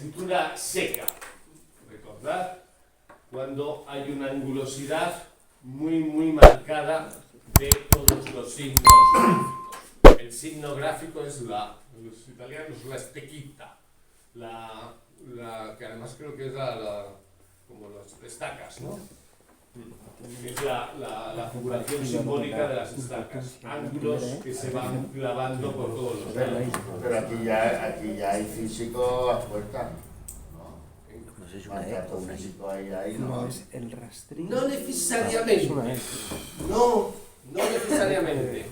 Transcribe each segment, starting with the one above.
escritura seca. Recordad cuando hay una angulosidad muy marcada de todos los signos gráficos. El signo gráfico es los italianos, la stecchita, que además creo que es como las estacas, ¿no? Es la figuración simbólica de las estacas, ángulos que se van clavando por todos los lados. Pero aquí ya hay físico a puerta. No sé si una E o una I. Ahí, No, es el rastrillo. No necesariamente. No necesariamente.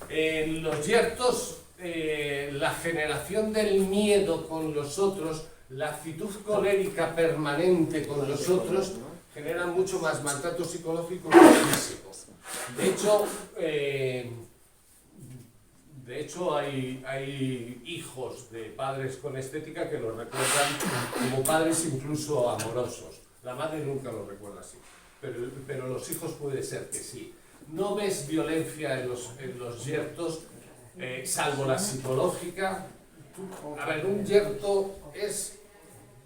En los yertos, la generación del miedo con los otros, la actitud colérica permanente con los otros, genera mucho más maltrato psicológico que físico. De hecho hay hijos de padres con estética que los recuerdan como padres incluso amorosos. La madre nunca lo recuerda así, pero los hijos puede ser que sí. No ves violencia en los yertos, salvo la psicológica. A ver, un yerto es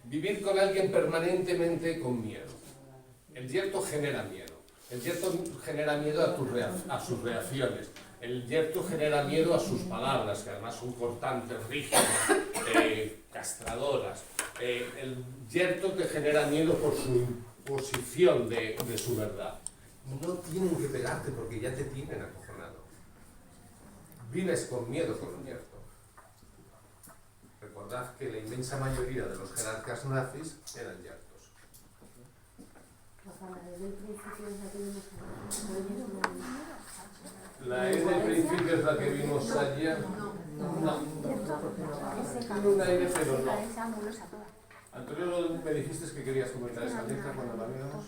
vivir con alguien permanentemente con miedo. El yerto genera miedo. El yerto genera miedo a sus reacciones. El yerto genera miedo a sus palabras, que además son cortantes, rígidas, castradoras. El yerto te genera miedo por su imposición de su verdad. No tienen que pegarte porque ya te tienen acojonado. Vives con miedo con un yerto. Recordad que la inmensa mayoría de los jerarcas nazis eran yertos. La E del principio es la que vimos ayer. No. Tiene un aire, pero no. Antonio, me dijiste que querías comentar esa letra cuando la veamos.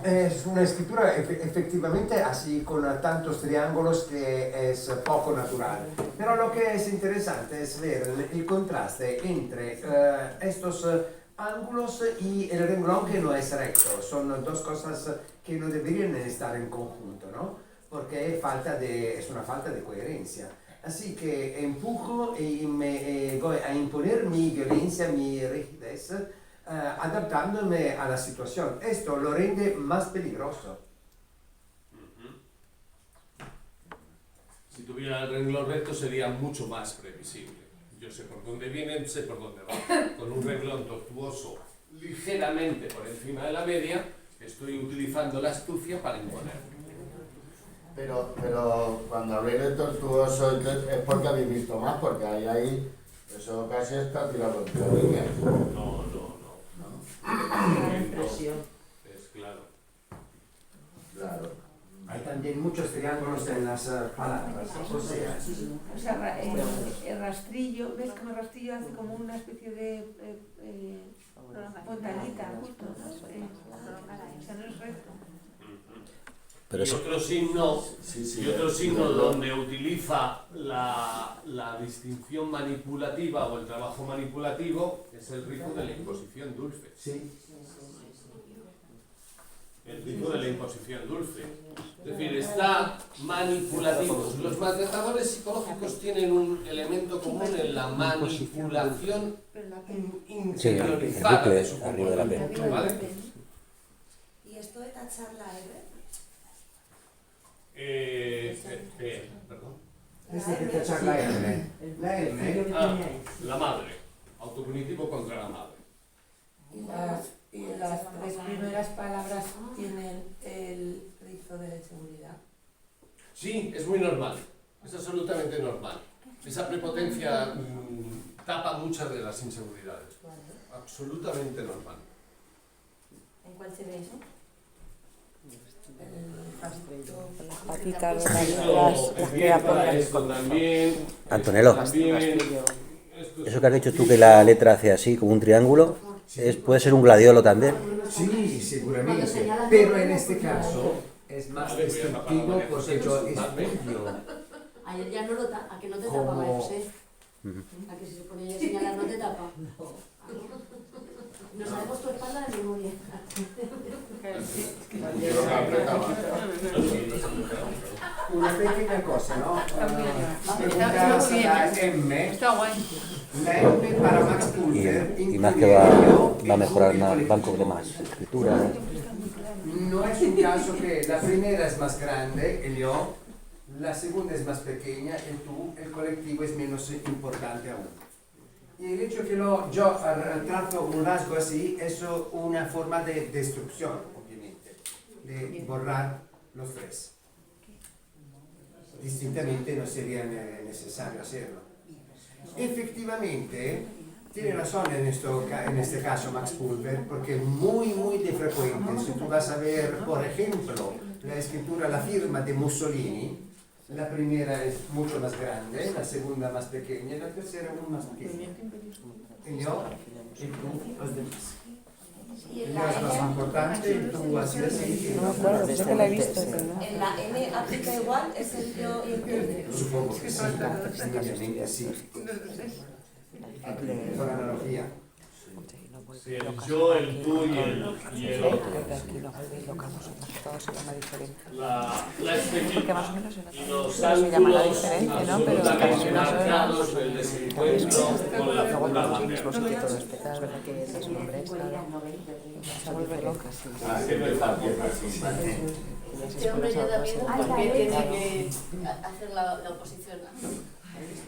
Es una escritura efectivamente así con tantos triángulos que es poco natural. Pero lo que es interesante es ver el contraste entre estos ángulos y el renglón que no es recto. Son dos cosas que no deberían estar en conjunto, ¿no? Porque es una falta de coherencia. Así que empujo y me voy a imponer mi violencia, mi rigidez, adaptándome a la situación. Esto lo rende más peligroso. Si tuviera el renglón recto sería mucho más previsible. Yo sé por dónde vienen, sé por dónde van. Con un renglón tortuoso ligeramente por encima de la media, estoy utilizando la astucia para imponerme. Pero cuando hablé de tortuoso es porque habéis visto más, porque ahí eso casi está tirado contra la línea. No. Es claro. Hay también muchos triángulos en las palabras. O sea, el rastrillo, ves como el rastrillo hace como una especie de fontanita, justo, ¿no? O sea, no es recto. Pero Y otro signo donde utiliza la distinción manipulativa o el trabajo manipulativo es el ritmo de la imposición dulce. sí. El ritmo de la imposición dulce. Es decir, está manipulativo. Los maltratadores psicológicos tienen un elemento común en la manipulación interiorizada de su comportamiento, ¿vale? ¿Y esto de tachar la R? Perdón. Este que tachar la M. La M. La madre. Autocognitivo contra la madre. Y las tres primeras palabras tienen el rizo de seguridad. Sí, es muy normal. Es absolutamente normal. Esa prepotencia tapa muchas de las inseguridades. Absolutamente normal. ¿En cuál se ve eso? Esto también. Antonello, eso que has dicho tú que la letra hace así, como un triángulo, puede ser un gladiolo también. Sí, seguramente. Pero en este caso es más descriptivo porque yo estudio. Ayer ya no a que no te tapaba, José. A que si se ponía a señalar no te tapa. No sabemos tu espalda de memoria. Yo lo apretaba. una pequeña cosa, ¿no? Está muy bien. La M, Está guay. la M para Max Pulver Y más que incluye va a el mejorar y más, colectivo. banco de más escritura. No es un caso que la primera es más grande, el yo, la segunda es más pequeña, el tú, el colectivo es menos importante aún. Y el hecho que yo trazo un rasgo así es una forma de destrucción, obviamente, de borrar los tres. Distintamente no sería necesario hacerlo. Efectivamente, tiene razón en este caso Max Pulver, porque es muy de frecuente. Si tú vas a ver, por ejemplo, la escritura, la firma de Mussolini, la primera es mucho más grande, la segunda más pequeña y la tercera aún más pequeña. El yo, el tú, los demás. El yo es más importante, el tú así, el No me acuerdo, creo que la he visto, pero no. En la N aplica igual, es el yo y el tú. supongo que sí, obviamente sí. Por analogía. Sí, el yo, el tú y el otro. La específica y los ángulos absolutamente marcados del desencuentro con la figura materna. Que no es fácil. Este hombre ya da miedo porque tiene que hacer la oposición.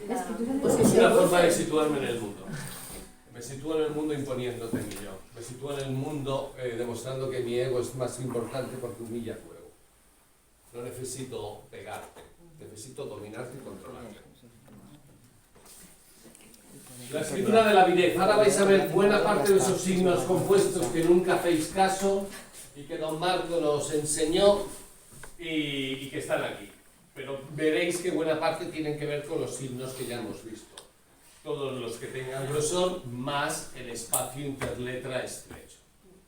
Es una forma de situarme en el mundo. Me sitúo en el mundo imponiéndote mi yo. Me sitúo en el mundo demostrando que mi ego es más importante porque humilla tu ego. No necesito pegarte, necesito dominarte y controlarte. La escritura de la avidez. Ahora vais a ver buena parte de esos signos compuestos que nunca hacéis caso y que don Marco nos enseñó y que están aquí. Pero veréis que buena parte tienen que ver con los signos que ya hemos visto. Todos los que tengan grosor, más el espacio interletra estrecho.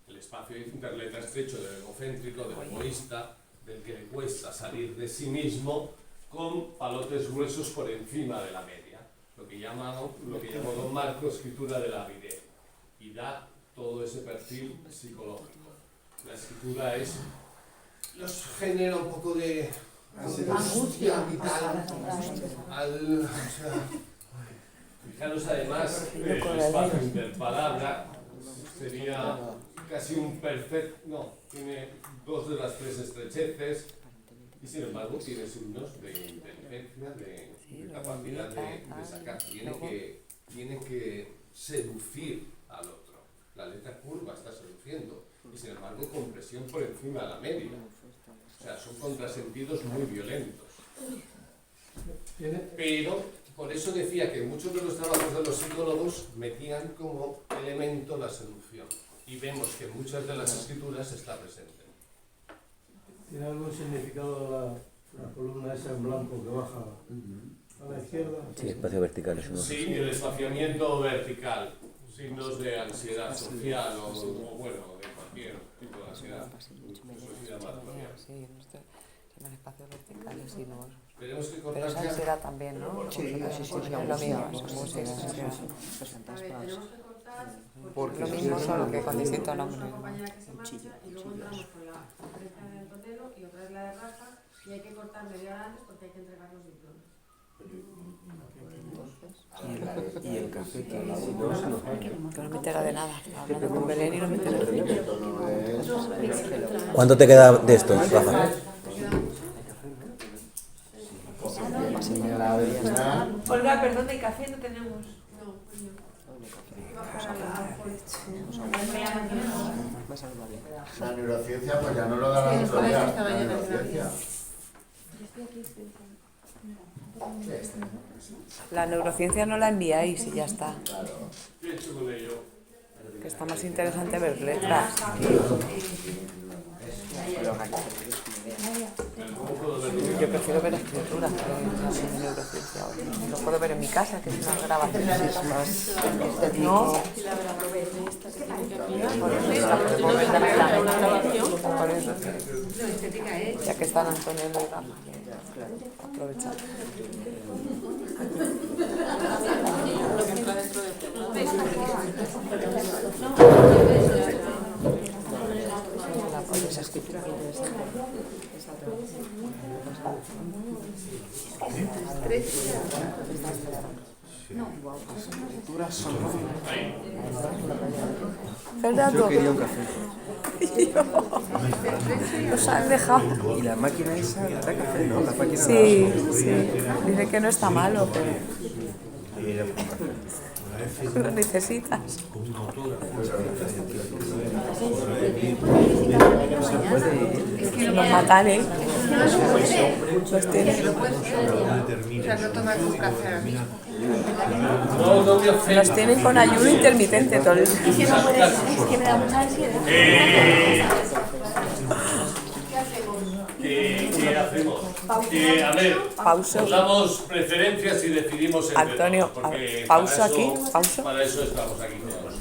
El espacio interletra estrecho del egocéntrico, del egoísta, del que le cuesta salir de sí mismo, con palotes gruesos por encima de la media. Lo que llamó don Marco escritura de la avidez. Y da todo ese perfil psicológico. La escritura nos genera un poco de angustia vital. Fijaros además, el espacio interpalabra sería casi un perfecto, no, tiene dos de las tres estrecheces y sin embargo tiene signos de inteligencia, de capacidad de sacar, tiene que seducir al otro. La letra curva está seduciendo y sin embargo con presión por encima de la media. O sea, son contrasentidos muy violentos. Pero por eso decía que muchos de los trabajos de los psicólogos metían como elemento la seducción. Y vemos que en muchas de las escrituras está presente. ¿Tiene algún significado la columna esa en blanco que baja a la izquierda? Sí, espacio vertical es uno. Sí, el espaciamiento vertical. Signos de ansiedad social o bueno, de cualquier tipo de ansiedad. Eso se llama ansiedad. Sí, en espacios verticales y no. Tenemos que Pero cortar esa ya. ansiedad también, ¿no? Sí, es lo mismo. Lo mismo, solo que con distinto nombre. Una compañera que se marcha y luego entramos con la conferencia del Totelo y otra es la de Rafa y hay que cortar media hora antes porque hay que entregar los diplomas. Y el café que no me entera de nada. Hablando con Belén y no me entera de nada. ¿Cuánto te queda de esto, Rafa? Olga, perdón, de café no tenemos. No, La neurociencia pues ya no lo da la otro día. Esta La mañana neurociencia. La neurociencia no la enviáis y ya está. ¿Qué he hecho con ello? Que está más interesante ver letras. ¿Cómo puedo verlo? Yo prefiero ver escrituras que neurociencia. Lo puedo ver en mi casa, que es una grabación más estético. Por eso, ya que están Antonio y Lola, aprovecha. Esa escritura. Fernando. Yo quería un café. Los han dejado. Y la máquina esa da café, ¿no? La máquina Sí, sí. Dice que no está malo, pero lo necesitas. Es que los matan, ¿eh? Los tienen. O sea, no tomas un café a mí. Los tienen con ayuno intermitente todo el día. Es que me da mucha ansiedad. ¿Qué hacemos? A ver, Pausa. nos damos preferencias y decidimos entre Antonio, todos, porque pausa para eso- aquí, pausa. Para eso estamos aquí todos.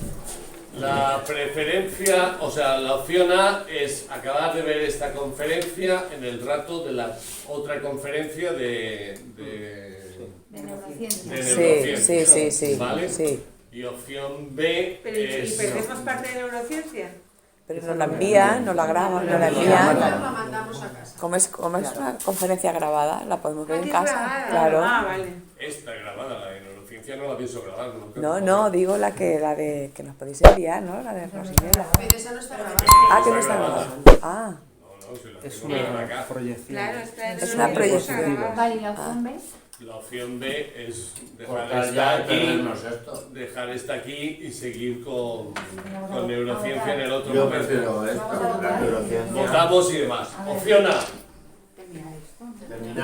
La preferencia, o sea, la opción A es acabar de ver esta conferencia en el rato de la otra conferencia de neurociencia. neurociencia. Sí, ¿Vale? sí. Y opción B Pero ¿y es... perdemos parte de neurociencia? Pero nos la envían, nos la graban, nos la envían. La mandamos a casa. Como es una conferencia grabada, la podemos ver en casa. Ah, Claro. vale. Esta grabada, la de neurociencia, no la pienso grabar nunca. No, digo la de que nos podéis enviar, ¿no? La de Rosinela. Pero esa no está grabada. Ah, que no está grabada. Ah, No, si la Es tengo que una acá. proyección. Claro, está en Es una proyección. Vale, ¿y la opción B? La opción B es dejar Cortar esta ya y aquí, perdernos esto. dejar esta aquí y seguir con neurociencia en el otro Yo momento. prefiero esto, la neurociencia. Votamos y demás. Opción A,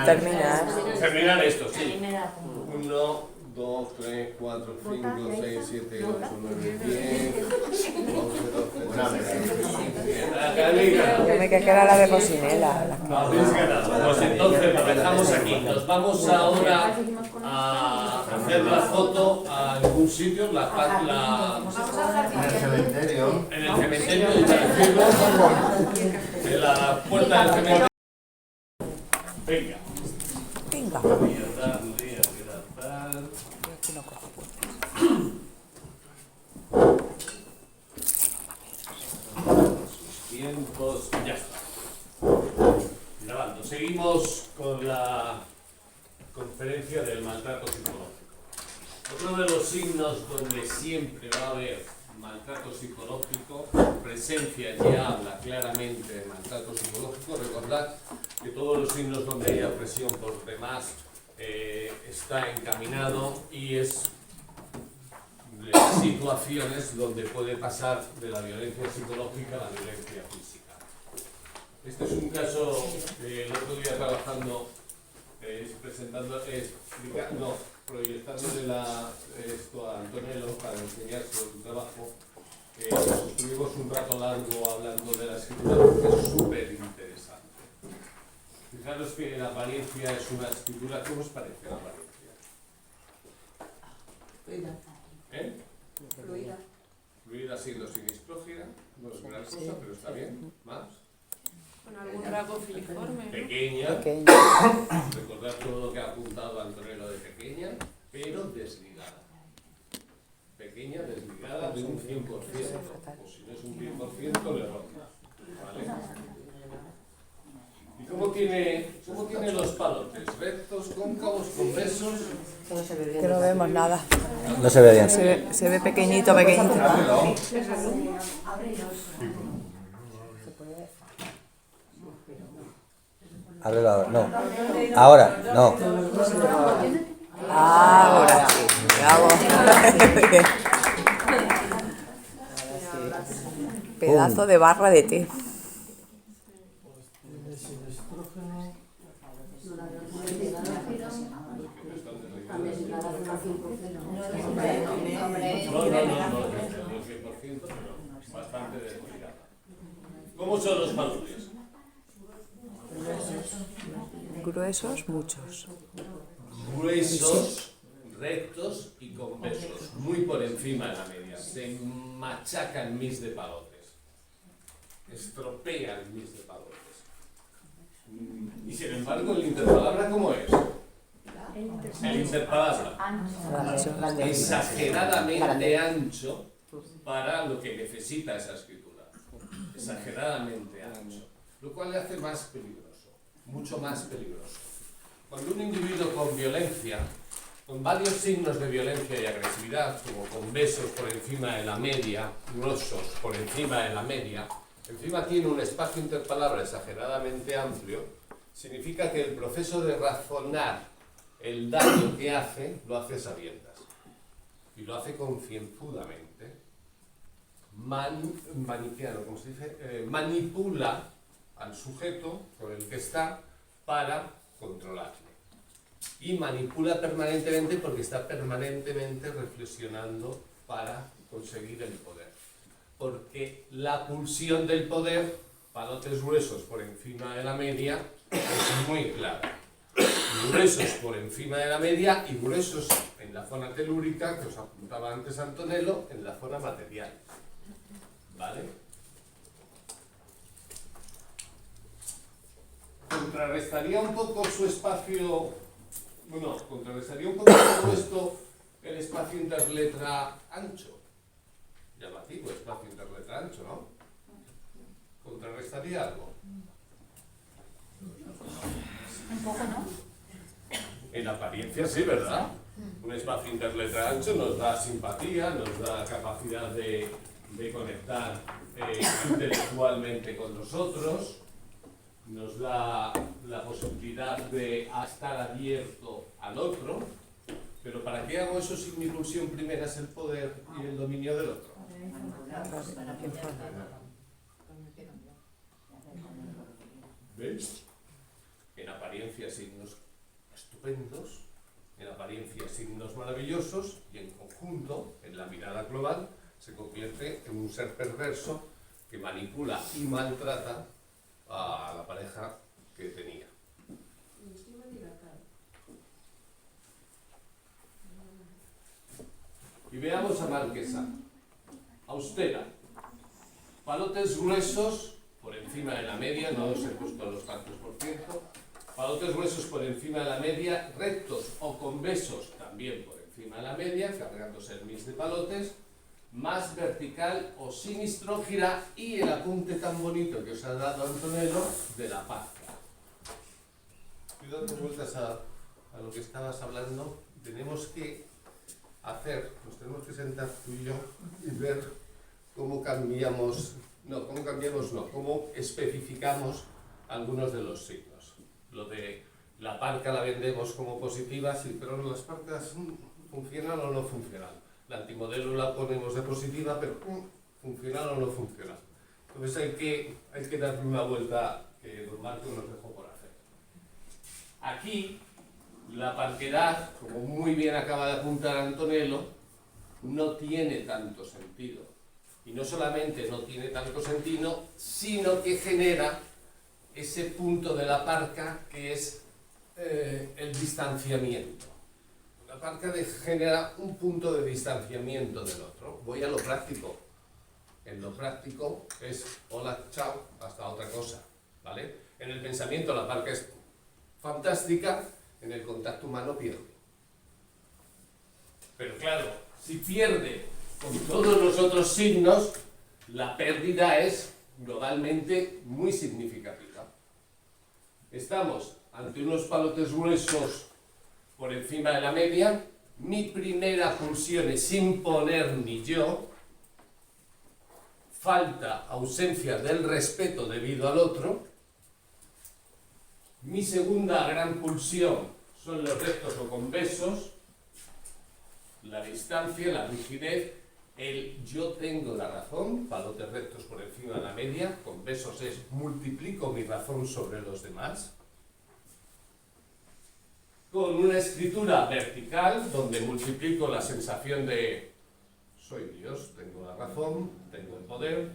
terminar. terminar esto, sí. Primera. 1, 2, 3, 4, 5, 6, 7, 8, 9, 10, 11, 12, Académica. Yo me quedé que era la de Rosinela. La que... Habéis ganado. Pues entonces lo dejamos aquí. Nos vamos ahora a hacer la foto a algún sitio, En el cementerio. en el cementerio de Chalecillo, en la puerta del cementerio. Venga. Venga. Voy a darle a apretar. Aquí no cojo puntos. Sus tiempos, ya está. Grabando. Seguimos con la conferencia del maltrato psicológico. Otro de los signos donde siempre va a haber maltrato psicológico, presencia ya habla claramente de maltrato psicológico. Recordad que todos los signos donde hay opresión por demás está encaminado y es de situaciones donde puede pasar de la violencia psicológica a la violencia física. Este es un caso que el otro día trabajando, proyectándole esto a Antonello para enseñar su trabajo. Estuvimos un rato largo hablando de la escritura porque es súper interesante. Fijaros que la apariencia es una escritura. ¿Cómo os parece la apariencia? ¿Eh? Fluida. Fluida siendo sinistrógida, no es gran cosa, pero está bien. Más. Con algún rasgo filiforme, ¿no? Pequeña. Pequeño. Recordad todo lo que ha apuntado Antonello de pequeña, pero desligada. Pequeña, desligada de un 100%. O si no es un 100%, le ronda. ¿Vale? ¿Y cómo tiene los palotes? ¿Rectos, cóncavos, convexos? Que no vemos nada. No se ve bien. Se ve pequeñito, pequeñito. Ábrelo ahora. No. Ahora, no. Ahora sí. Bravo. Bien. Pedazo de barra de té. No, el 100%, pero bastante desligada. ¿Cómo son los palotes? Gruesos, muchos. Gruesos, rectos y convexos, muy por encima de la media. Se machacan mis de palotes, estropean mis de palotes. Y sin embargo, el interpalabra, ¿cómo es? El interpalabra, exageradamente ancho para lo que necesita esa escritura. Exageradamente ancho, lo cual le hace más peligroso. mucho más peligroso. Cuando un individuo con violencia, con varios signos de violencia y agresividad, como con besos por encima de la media, grosos por encima de la media, encima tiene un espacio interpalabra exageradamente amplio, significa que el proceso de razonar el daño que hace, lo hace a sabiendas. Y lo hace concienzudamente. ¿Cómo se dice? Manipula al sujeto con el que está para controlarle. Y manipula permanentemente porque está permanentemente reflexionando para conseguir el poder. Porque la pulsión del poder, palotes gruesos por encima de la media, es muy clara. Gruesos por encima de la media y gruesos en la zona telúrica, que os apuntaba antes Antonello, en la zona material. ¿Vale? Contrarrestaría un poco su espacio, bueno, contrarrestaría un poco todo esto el espacio interletra ancho. Llamativo, espacio interletra ancho, ¿no? ¿Contrarrestaría algo? Un poco, ¿no? En apariencia sí, ¿verdad? Un espacio interletra ancho nos da simpatía, nos da capacidad de conectar intelectualmente con nosotros, nos da la posibilidad de estar abierto al otro, pero ¿para qué hago eso si mi pulsión primera es el poder y el dominio del otro? ¿Veis? En apariencia signos estupendos, en apariencia signos maravillosos, y en conjunto, en la mirada global, se convierte en un ser perverso que manipula y maltrata a la pareja que tenía. Y veamos a Marquesa. Austera. Palotes gruesos por encima de la media, no os he puesto los tantos por ciento. Palotes gruesos por encima de la media, rectos o con besos también por encima de la media, cargándose el mix de palotes, más vertical o sinistrógira, y el apunte tan bonito que os ha dado Antonello de la paz. Y dando vueltas a lo que estabas hablando, tenemos que nos tenemos que sentar tú y yo y ver cómo cómo especificamos algunos de los signos. Lo de la parca la vendemos como positiva, sí, pero las parcas funcionan o no funcionan. La antimodelo la ponemos de positiva, pero ¿funcional o no funcional? Entonces hay que darle una vuelta que don Marco nos dejó por hacer. Aquí, la parquedad, como muy bien acaba de apuntar Antonello, no tiene tanto sentido. Y no solamente no tiene tanto sentido, sino que genera ese punto de la parca que es el distanciamiento. La parca genera un punto de distanciamiento del otro. Voy a lo práctico. En lo práctico es hola, chao, hasta otra cosa, ¿vale? En el pensamiento la parca es fantástica, en el contacto humano pierde. Pero claro, si pierde con todos los otros signos, la pérdida es globalmente muy significativa. Estamos ante unos palotes gruesos por encima de la media. Mi primera pulsión es sin poner ni yo. Falta, ausencia del respeto debido al otro. Mi segunda gran pulsión son los rectos o convexos. La distancia, la rigidez, el yo tengo la razón, palotes rectos por encima de la media, convexos es multiplico mi razón sobre los demás. Con una escritura vertical, donde multiplico la sensación de soy Dios, tengo la razón, tengo el poder.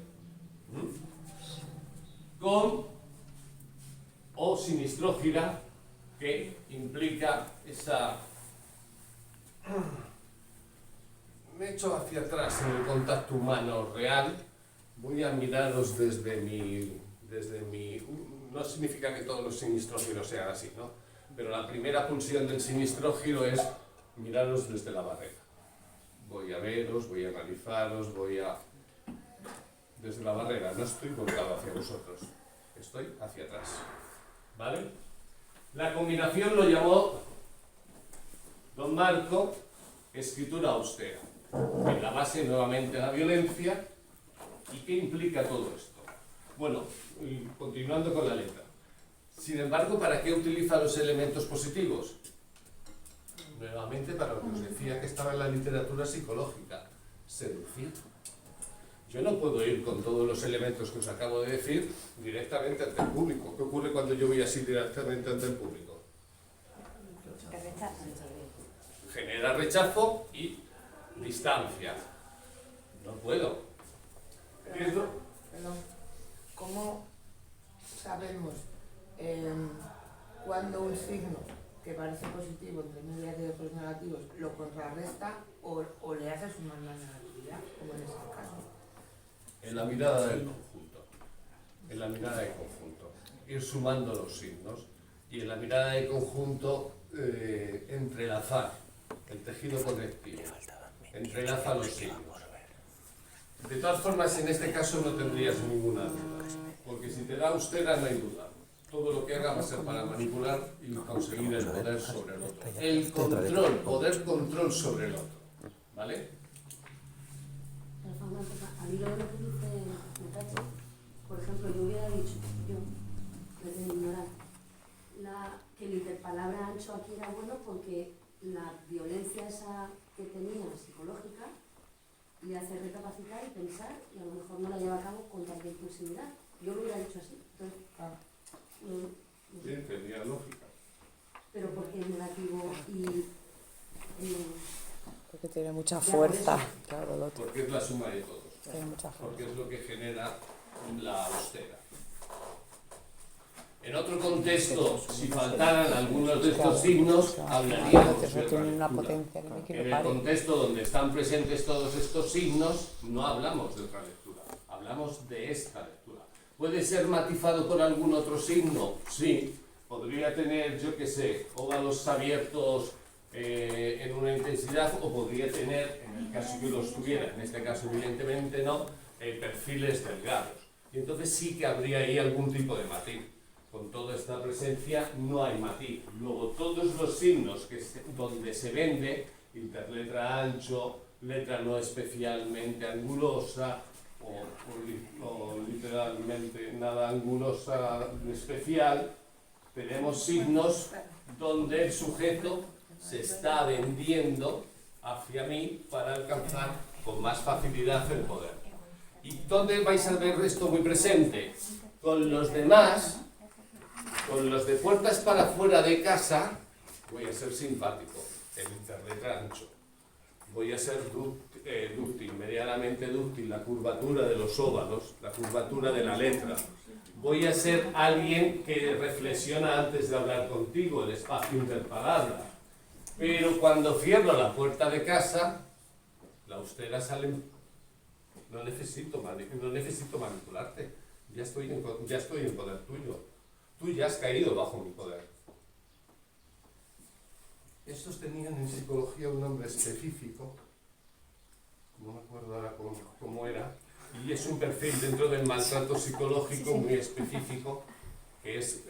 Con o sinistrógira, que implica esa... Me echo hacia atrás en el contacto humano real, voy a miraros desde mi... No significa que todos los sinistrógiros sean así, ¿no? Pero la primera pulsión del sinistrógiro es miraros desde la barrera. Voy a veros, voy a analizaros, desde la barrera, no estoy volcado hacia vosotros, estoy hacia atrás. ¿vale? La combinación lo llamó don Marco escritura austera. En la base nuevamente la violencia. ¿Y qué implica todo esto? Bueno, continuando con la letra. Sin embargo, ¿para qué utiliza los elementos positivos? Nuevamente para lo que os decía que estaba en la literatura psicológica, seducir. Yo no puedo ir con todos los elementos que os acabo de decir directamente ante el público. ¿Qué ocurre cuando yo voy así directamente ante el público? Genera rechazo y distancia. No puedo. ¿Entiendo? Perdón. ¿Cómo sabemos cuando un signo que parece positivo entre medio y otros negativos lo contrarresta o le haces una negatividad, como en este caso? En la mirada del conjunto. En la mirada del conjunto. Ir sumando los signos y en la mirada del conjunto entrelazar el tejido conectivo. Entrelaza los signos. De todas formas, en este caso no tendrías ninguna duda, porque si te da austera no hay duda. Todo lo que haga va a ser para manipular y conseguir el poder sobre el otro. El control, poder control sobre el otro. ¿Vale? A mí lo que dice Natacha, por ejemplo, yo hubiera dicho, desde ignorar, que el interpalabra ancho aquí era bueno porque la violencia esa que tenía psicológica le hace recapacitar y pensar y a lo mejor no la lleva a cabo con tanta impulsividad. Yo lo hubiera dicho así. Entonces, Sí, tenía lógica. pero porque es negativo Porque tiene mucha fuerza, claro, el otro. Porque es la suma de todos. Tiene mucha fuerza. Porque es lo que genera la austera. En otro contexto, si faltaran algunos de estos signos, hablaríamos de otra lectura. En el contexto donde están presentes todos estos signos, no hablamos de otra lectura, hablamos de esta lectura. ¿Puede ser matizado por algún otro signo? Sí. Podría tener, yo qué sé, óvalos abiertos en una intensidad, o podría tener, en el caso que los tuviera, en este caso evidentemente no, perfiles delgados. Y entonces sí que habría ahí algún tipo de matiz. Con toda esta presencia no hay matiz. Luego todos los signos donde se vende, interletra ancho, letra no especialmente angulosa, o literalmente nada angulosa especial, tenemos signos donde el sujeto se está vendiendo hacia mí para alcanzar con más facilidad el poder. ¿Y dónde vais a ver esto muy presente? Con los demás, con los de puertas para afuera de casa, voy a ser simpático, el interletra ancho. Voy a ser dúctil, medianamente dúctil, la curvatura de los óvalos, la curvatura de la letra. Voy a ser alguien que reflexiona antes de hablar contigo, el espacio interpalabra. Pero cuando cierro la puerta de casa, la austera sale. No necesito manipularte. Ya estoy en poder tuyo. Tú ya has caído bajo mi poder. Estos tenían en psicología un nombre específico, no me acuerdo ahora cómo era, y es un perfil dentro del maltrato psicológico muy específico, que es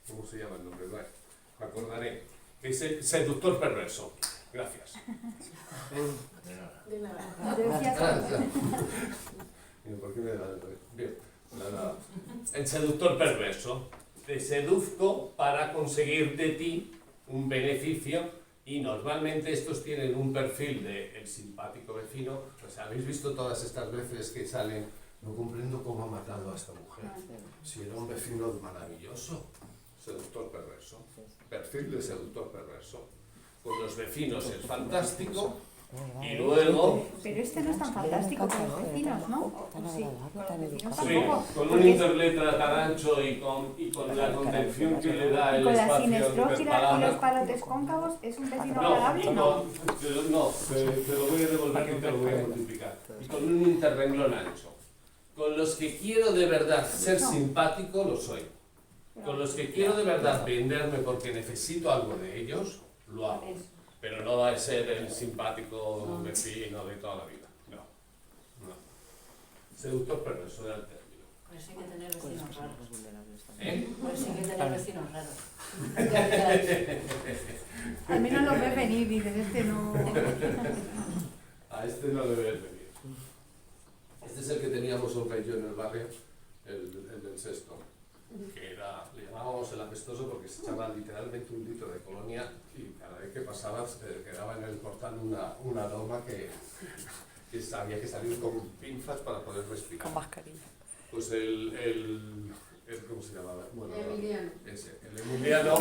¿cómo se llama el nombre? Me acordaré. Que es el seductor perverso. Gracias. de nada. ¿Por qué me da? Bien, nada. El seductor perverso. Te seduzco para conseguir de ti un beneficio, y normalmente estos tienen un perfil de el simpático vecino. Pues habéis visto todas estas veces que salen, no comprendo cómo ha matado a esta mujer, si era un vecino maravilloso. Seductor perverso, perfil de seductor perverso. Con los vecinos es fantástico, y luego... Pero este no es tan fantástico con los vecinos, ¿no? Sí, sí, con un interletra tan ancho y con la contención que le da el con espacio. La sinestrógira y los palotes cóncavos, ¿es un vecino agradable? Te lo voy a devolver y te lo voy a multiplicar. Y con un interrenglón ancho. Con los que quiero de verdad ser simpático, lo soy. Con los que quiero de verdad venderme porque necesito algo de ellos, lo hago. Pero no va a ser el simpático vecino de toda la vida. No. Seductor perverso era el término. Pues hay que tener vecinos raros. Pues sí que tenía vecinos raros. Al menos lo ves venir, dices, este no. A este no le ves venir. Este es el que teníamos un rey yo en el barrio, el del sexto, que era, le llamábamos el apestoso porque se echaba literalmente un litro de colonia y cada vez que pasaba quedaba en el portal una aroma que había que salir con pinzas para poder respirar. Con mascarilla. Pues ¿cómo se llamaba? Bueno, Emiliano. Ese, el Emiliano.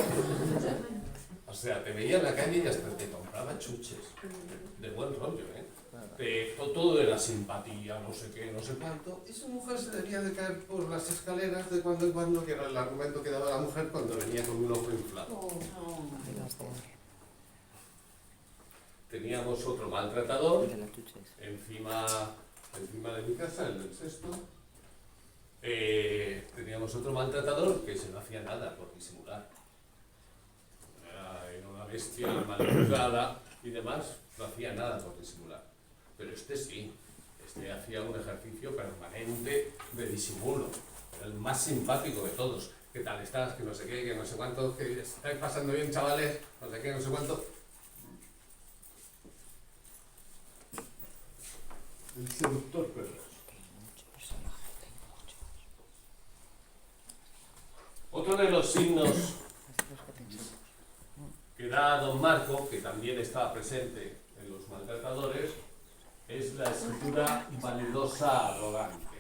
O sea, te veía en la calle y hasta te compraba chuches. De buen rollo, ¿eh? Todo era simpatía, no sé qué, no sé cuánto. Esa mujer se debía de caer por las escaleras de cuando en cuando, que era el argumento que daba la mujer cuando venía con un ojo inflado. Teníamos otro maltratador encima de mi casa, el del sexto. Teníamos otro maltratador que se no hacía nada por disimular. Era una bestia maltratada y demás, no hacía nada por disimular. Pero este sí, este hacía un ejercicio permanente de disimulo. Era el más simpático de todos. ¿Qué tal estás? Que no sé qué, que no sé cuánto, que estáis pasando bien, chavales, no sé qué, no sé cuánto. El seductor perverso. Otro de los signos que da don Marco, que también estaba presente en los maltratadores, es la escritura vanidosa arrogante.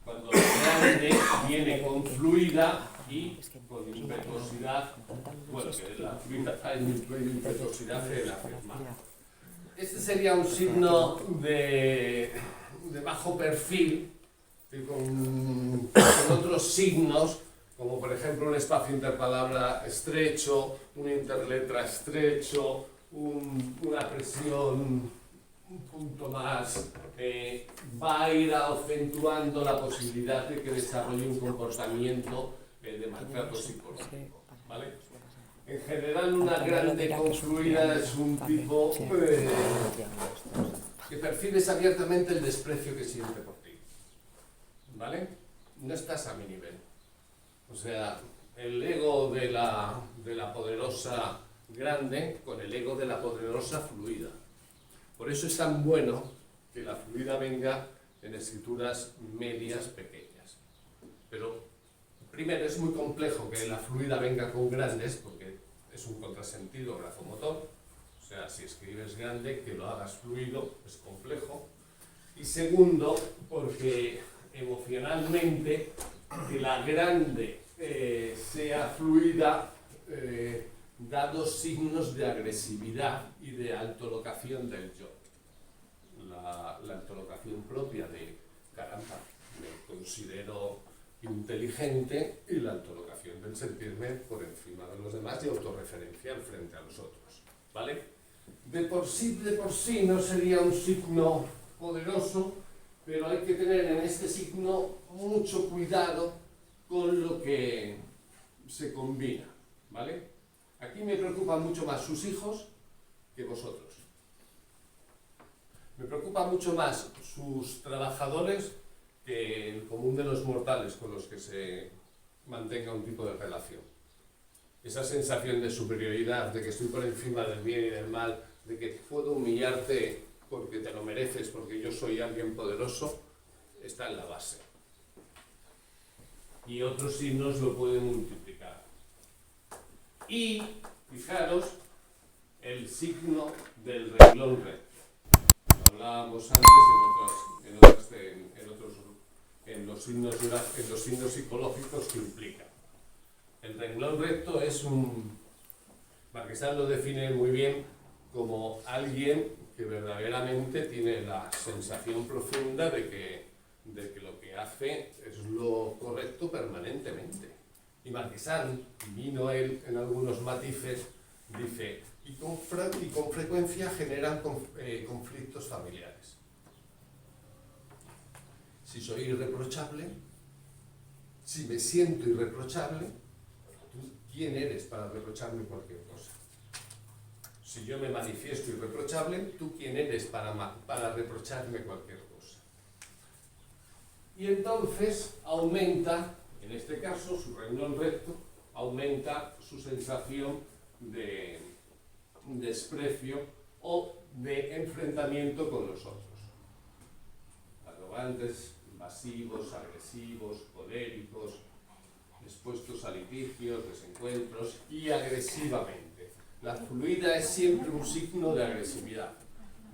Cuando la grande viene con fluida y con impetuosidad, bueno, que la fluida hay impetuosidad en la firma. Este sería un signo de bajo perfil, que con otros signos, como por ejemplo un espacio interpalabra estrecho, un interletra estrecho, una presión un punto más, va a ir acentuando la posibilidad de que desarrolle un comportamiento de maltrato psicológico, ¿vale? En general, una grande confluida es un tipo que percibes abiertamente el desprecio que siente por ti, ¿vale? No estás a mi nivel. O sea, el ego de la poderosa grande con el ego de la poderosa fluida. Por eso es tan bueno que la fluida venga en escrituras medias pequeñas. Pero primero es muy complejo que la fluida venga con grandes porque es un contrasentido grafomotor. O sea, si escribes grande, que lo hagas fluido es complejo. Y segundo, porque emocionalmente que la grande sea fluida da dos signos de agresividad y de altolocación del yo. La altolocación propia de caramba, me considero inteligente, y la altolocación del sentirme por encima de los demás y autorreferencial frente a los otros, ¿vale? De por sí no sería un signo poderoso, pero hay que tener en este signo mucho cuidado con lo que se combina, ¿vale? Aquí me preocupan mucho más sus hijos que vosotros. Me preocupa mucho más sus trabajadores que el común de los mortales con los que se mantenga un tipo de relación. Esa sensación de superioridad, de que estoy por encima del bien y del mal, de que puedo humillarte porque te lo mereces, porque yo soy alguien poderoso, está en la base. Y otros signos lo pueden multiplicar. Y, fijaros, el signo del renglón recto. Hablábamos antes en los signos psicológicos que implica. El renglón recto es Marquesán lo define muy bien como alguien que verdaderamente tiene la sensación profunda de que lo que hace es lo correcto permanentemente. Y Marquesán, vino él en algunos matices, dice, y con frecuencia generan conflictos familiares. Si soy irreprochable, si me siento irreprochable, ¿tú quién eres para reprocharme cualquier cosa? Si yo me manifiesto irreprochable, ¿tú quién eres para reprocharme cualquier cosa? Y entonces aumenta En este caso, su renglón recto aumenta su sensación de desprecio o de enfrentamiento con los otros. Arrogantes, invasivos, agresivos, coléricos, expuestos a litigios, desencuentros y agresivamente. La fluida es siempre un signo de agresividad.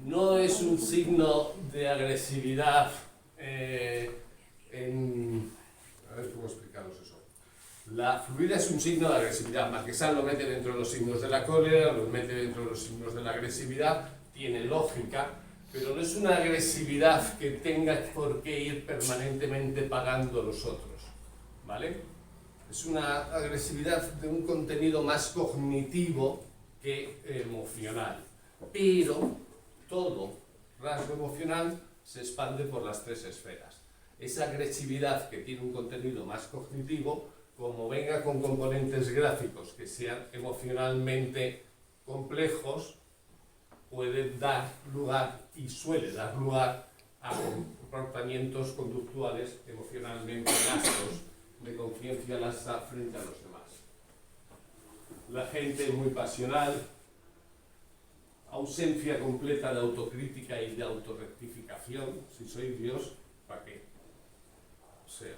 No es un signo de agresividad a ver cómo explicaros eso. La fluida es un signo de agresividad. Marquesán lo mete dentro de los signos de la cólera, lo mete dentro de los signos de la agresividad, tiene lógica, pero no es una agresividad que tenga por qué ir permanentemente pagando a los otros, ¿vale? Es una agresividad de un contenido más cognitivo que emocional, pero todo rasgo emocional se expande por las tres esferas. Esa agresividad que tiene un contenido más cognitivo, como venga con componentes gráficos que sean emocionalmente complejos, puede dar lugar y suele dar lugar a comportamientos conductuales emocionalmente laxos, de conciencia laxa frente a los demás. La gente muy pasional, ausencia completa de autocrítica y de autorrectificación. Si soy Dios, ¿para qué? O sea,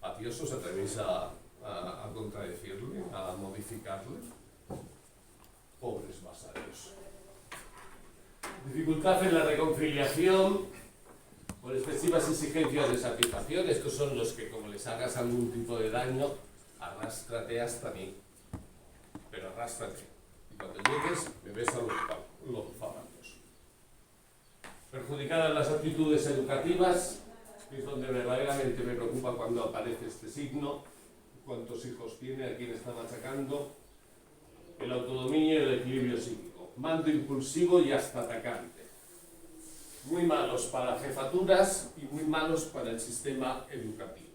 ¿a Dios os atrevéis a contradecirle, a modificarle? Pobres vasallos. Dificultad en la reconciliación por excesivas exigencias de satisfacción. Estos son los que, como les hagas algún tipo de daño, arrástrate hasta mí. Pero arrástrate. Y cuando llegues, me ves a los zapatos. Perjudicadas las actitudes educativas, que es donde verdaderamente me preocupa cuando aparece este signo. ¿Cuántos hijos tiene? ¿A quién está machacando? El autodominio y el equilibrio psíquico. Mando impulsivo y hasta atacante. Muy malos para jefaturas y muy malos para el sistema educativo.